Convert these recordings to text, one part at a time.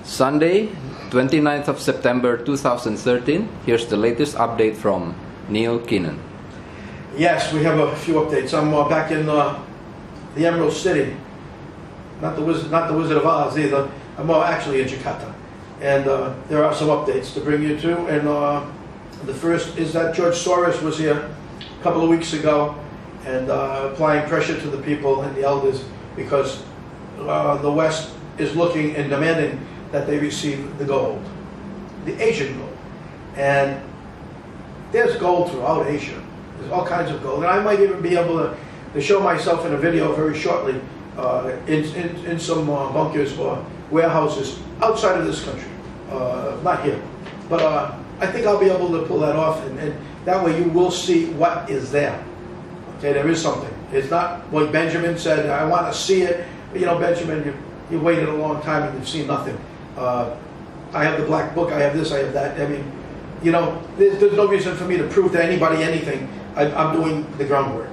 Sunday, 29th of September 2013. Here's the latest update from Neil Keenan. Yes, we have a few updates. I'm back in the Emerald City. Not the Wizard of Oz either. I'm actually in Jakarta. And there are some updates to bring you to. And the first is that George Soros was here a couple of weeks ago and applying pressure to the people and the elders because the West is looking and demanding that they receive the gold, the Asian gold. And there's gold throughout Asia. There's all kinds of gold. And I might even be able to show myself in a video very shortly in some bunkers or warehouses outside of this country, not here. But I think I'll be able to pull that off, and that way you will see what is there. Okay, there is something. It's not like Benjamin said, I want to see it. But, you know, Benjamin, you waited a long time and you've seen nothing. I have the black book, I have this, I have that. I mean, you know, there's no reason for me to prove to anybody anything. I'm doing the groundwork.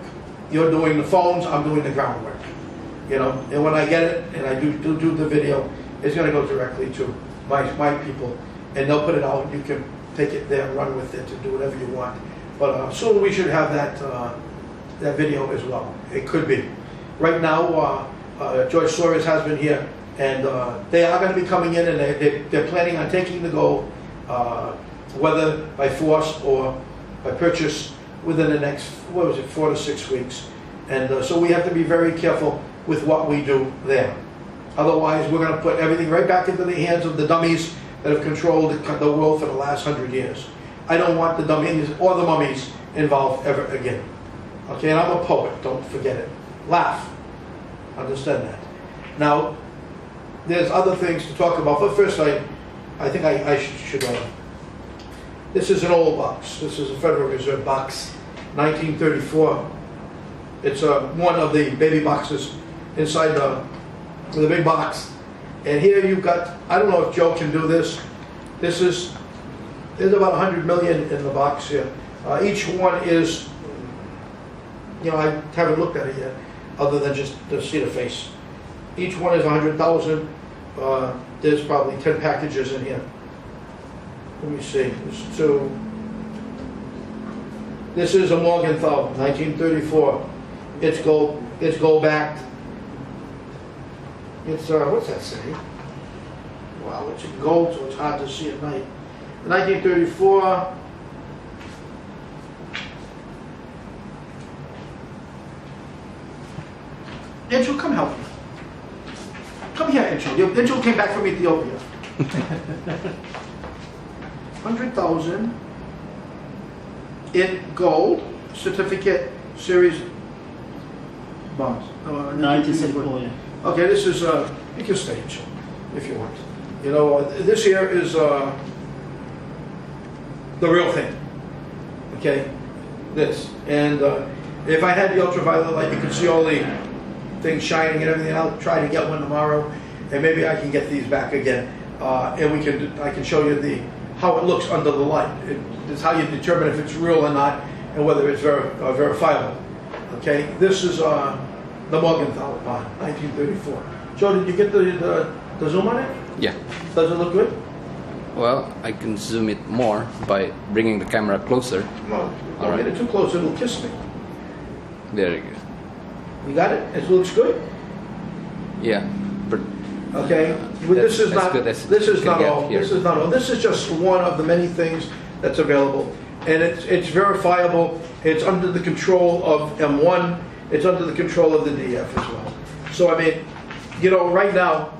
You're doing the phones, I'm doing the groundwork. You know, and when I get it and I do the video, it's going to go directly to my people, and they'll put it out. You can take it there and run with it and do whatever you want. But soon we should have that video as well. It could be. Right now, George Soros has been here, and they are going to be coming in, and they're planning on taking the gold, whether by force or by purchase, within the next, 4 to 6 weeks. And so we have to be very careful with what we do there. Otherwise, we're going to put everything right back into the hands of the dummies that have controlled the world for the last 100 years. I don't want the dummies or the mummies involved ever again. Okay, and I'm a poet, don't forget it. Laugh. Understand that. Now, there's other things to talk about, but first I think I should this is an old box. This is a Federal Reserve box, 1934. It's one of the baby boxes inside the big box. And here you've got, I don't know if Joe can do this. There's about 100 million in the box here. Each one is, you know, I haven't looked at it yet, other than just to see the face. Each one is 100,000. There's probably 10 packages in here. Let me see. There's 2. This is a Morgenthau, 1934. It's gold. It's gold backed. It's what's that say? Wow, it's in gold, so it's hard to see at night. 1934. Angel, come help me. Come here, Angel. Angel came back from Ethiopia. 100,000 in gold certificate series bonds. 1974, yeah. Okay, this is you can stay, Angel, if you want. You know, this here is the real thing. Okay, this, and if I had the ultraviolet light, you could see all the things shining and everything. I'll try to get one tomorrow, and maybe I can get these back again, and I can show you how it looks under the light. It's how you determine if it's real or not, and whether it's verifiable. Okay, this is the Morgenthau bond, 1934. Joe, did you get the zoom on it? Yeah. Does it look good? Well, I can zoom it more by bringing the camera closer. No, All right. Get it too close, it'll kiss me. There you go. You got it? It looks good? Yeah. But okay. Well, this is not. This is not all. Here. This is not all. This is just one of the many things that's available, and it's verifiable. It's under the control of M1. It's under the control of the DF as well. So I mean, you know, right now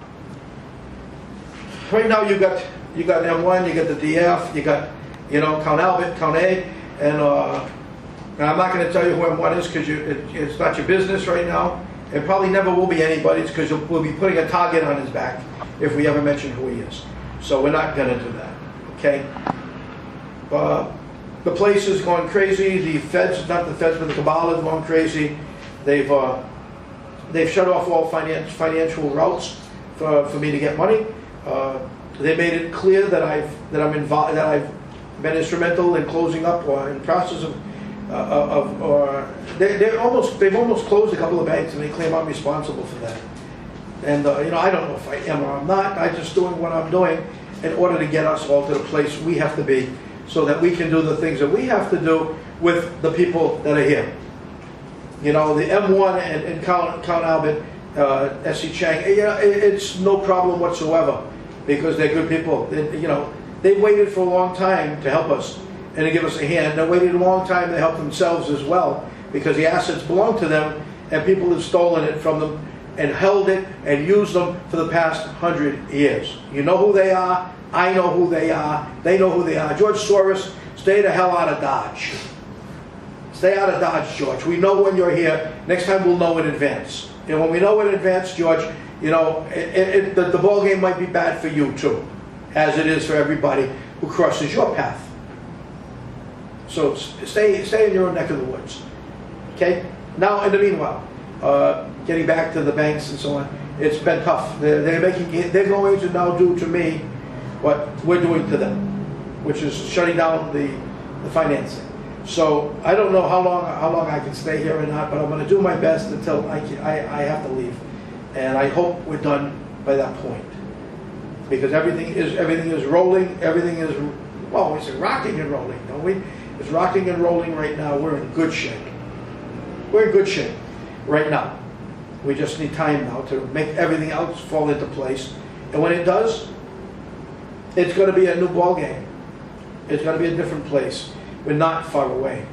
you got M1, you got the DF, you got, you know, Count Albert, Count A, and I'm not going to tell you who M1 is because it's not your business right now. It probably never will be anybody's because we'll be putting a target on his back if we ever mention who he is. So we're not going to do that. Okay. The place is going crazy. The feds, not the feds, but the Cabal is going crazy. They've shut off all financial routes for me to get money. They made it clear that I'm involved, that I've been instrumental in closing up or in the process of they've almost closed a couple of banks, and they claim I'm responsible for that. And, I don't know if I am or I'm not. I'm just doing what I'm doing in order to get us all to the place we have to be so that we can do the things that we have to do with the people that are here. The M1 and Count Albert, S.C. Chang, it's no problem whatsoever because they're good people. They waited for a long time to help us and to give us a hand. They waited a long time to help themselves as well because the assets belong to them and people have stolen it from them and held it and used them for the past 100 years. You know who they are, I know who they are, they know who they are. George Soros, stay the hell out of Dodge. Stay out of Dodge, George. We know when you're here. Next time we'll know in advance. And when we know in advance, George, the ball game might be bad for you too, as it is for everybody who crosses your path. So stay in your own neck of the woods. Okay? Now, in the meanwhile, getting back to the banks and so on, it's been tough. They're going to now do to me what we're doing to them, which is shutting down the financing. So I don't know how long I can stay here or not, but I'm going to do my best until I have to leave, and I hope we're done by that point, because everything is rolling. Everything is, well, we say rocking and rolling, don't we? It's rocking and rolling right now. We're in good shape. We're in good shape right now. We just need time now to make everything else fall into place, and when it does, it's going to be a new ball game. It's going to be a different place. We're not far away.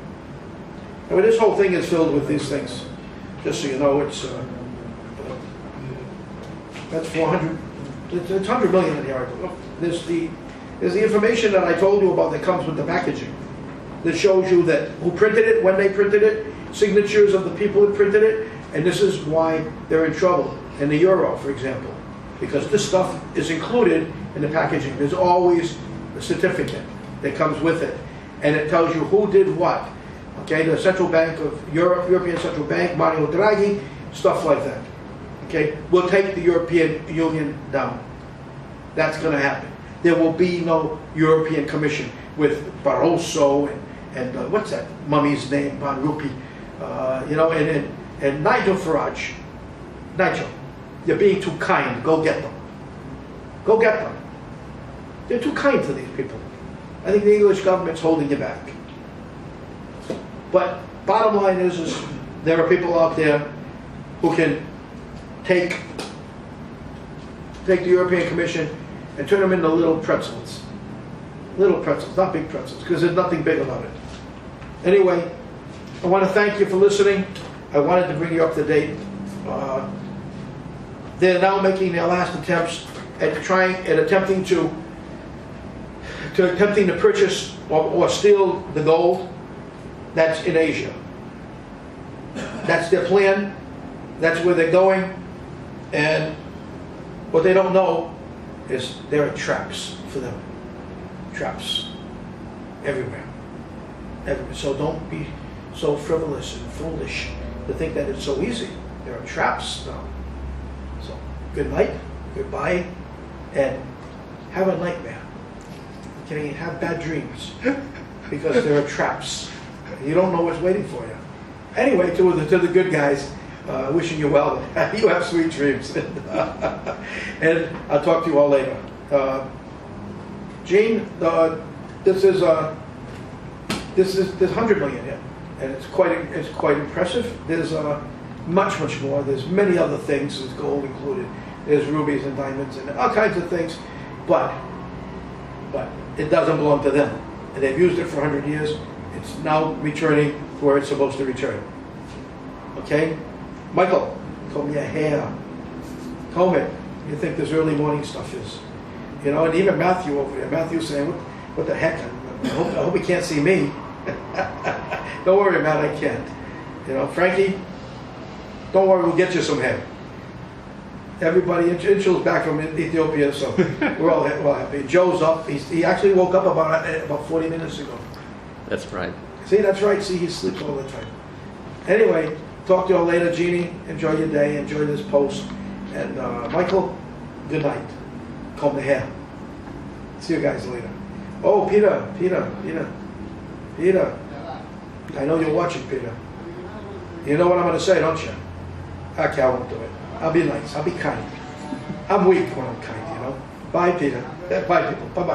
I mean, this whole thing is filled with these things. Just so you know, it's that's 400. It's 100 million in the article. There's the information that I told you about that comes with the packaging. That shows you that who printed it, when they printed it, signatures of the people who printed it, and this is why they're in trouble. In the euro, for example, because this stuff is included in the packaging. There's always a certificate that comes with it. And it tells you who did what. Okay, the Central Bank of Europe, European Central Bank, Mario Draghi, stuff like that. Okay, we'll take the European Union down. That's going to happen. There will be no European Commission with Barroso and what's that mummy's name, Van Rupi, and Nigel Farage. Nigel, you're being too kind. Go get them. Go get them. They're too kind to these people. I think the English government's holding you back. But bottom line is there are people out there who can take the European Commission and turn them into little pretzels. Little pretzels, not big pretzels, because there's nothing big about it. Anyway, I want to thank you for listening. I wanted to bring you up to date. They're now making their last attempts at attempting to purchase or steal the gold that's in Asia. That's their plan. That's where they're going. And what they don't know is there are traps for them. Traps everywhere. So don't be so frivolous and foolish to think that it's so easy. There are traps now. So good night, goodbye, and have a nightmare. Okay, have bad dreams because there are traps. You don't know what's waiting for you. Anyway, to the good guys, wishing you well. You have sweet dreams, and I'll talk to you all later. Gene, there's 100 million here, and it's quite impressive. There's much more. There's many other things. There's gold included. There's rubies and diamonds and all kinds of things, but it doesn't belong to them. And they've used it for 100 years. It's now returning to where it's supposed to return. Okay? Michael, comb your hair. Comb it. You think this early morning stuff is. And even Matthew over there. Matthew's saying, what the heck? I hope he can't see me. Don't worry, Matt, I can't. Frankie, don't worry, we'll get you some hair. Everybody, Inchul's back from Ethiopia, so we're all happy. Joe's up. He actually woke up about 40 minutes ago. That's right. See, that's right. See, he sleeps all the time. Anyway, talk to you all later. Jeannie, enjoy your day. Enjoy this post. And Michael, good night. Comb the hair. See you guys later. Oh, Peter. I know you're watching, Peter. You know what I'm going to say, don't you? Okay, I won't do it. I'll be nice. I'll be kind. I'm weak when I'm kind, you know. Bye, Peter. Bye, people. Bye-bye.